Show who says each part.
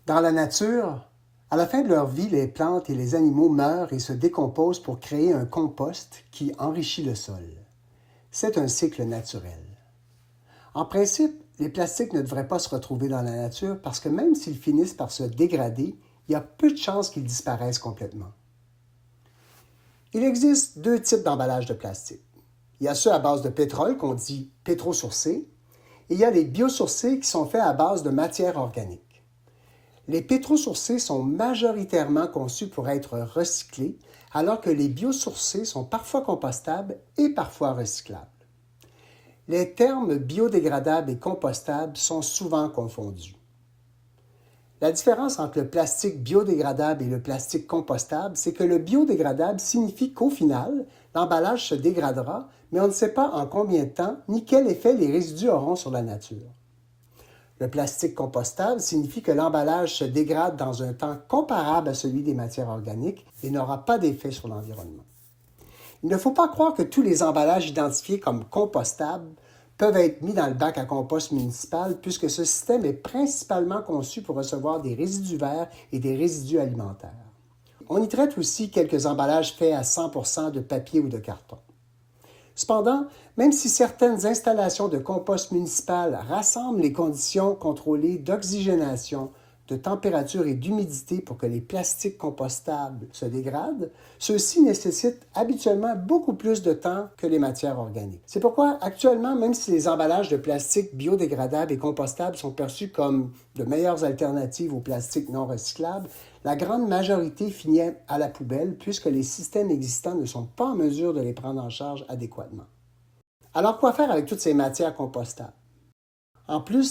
Speaker 1: Dans la nature, à la fin de leur vie, les plantes et les animaux meurent et se décomposent pour créer un compost qui enrichit le sol. C'est un cycle naturel. En principe, les plastiques ne devraient pas se retrouver dans la nature parce que même s'ils finissent par se dégrader, il y a peu de chances qu'ils disparaissent complètement. Il existe deux types d'emballages de plastique. Il y a ceux à base de pétrole qu'on dit pétrosourcés et il y a les biosourcés qui sont faits à base de matières organiques. Les pétrosourcés sont majoritairement conçus pour être recyclés, alors que les biosourcés sont parfois compostables et parfois recyclables. Les termes biodégradables et compostables sont souvent confondus. La différence entre le plastique biodégradable et le plastique compostable, c'est que le biodégradable signifie qu'au final, l'emballage se dégradera, mais on ne sait pas en combien de temps ni quel effet les résidus auront sur la nature. Le plastique compostable signifie que l'emballage se dégrade dans un temps comparable à celui des matières organiques et n'aura pas d'effet sur l'environnement. Il ne faut pas croire que tous les emballages identifiés comme compostables peuvent être mis dans le bac à compost municipal puisque ce système est principalement conçu pour recevoir des résidus verts et des résidus alimentaires. On y traite aussi quelques emballages faits à 100% de papier ou de carton. Cependant, même si certaines installations de compost municipal rassemblent les conditions contrôlées d'oxygénation, de température et d'humidité pour que les plastiques compostables se dégradent, ceux-ci nécessitent habituellement beaucoup plus de temps que les matières organiques. C'est pourquoi actuellement, même si les emballages de plastique biodégradables et compostables sont perçus comme de meilleures alternatives aux plastiques non recyclables, la grande majorité finit à la poubelle puisque les systèmes existants ne sont pas en mesure de les prendre en charge adéquatement. Alors quoi faire avec toutes ces matières compostables? En plus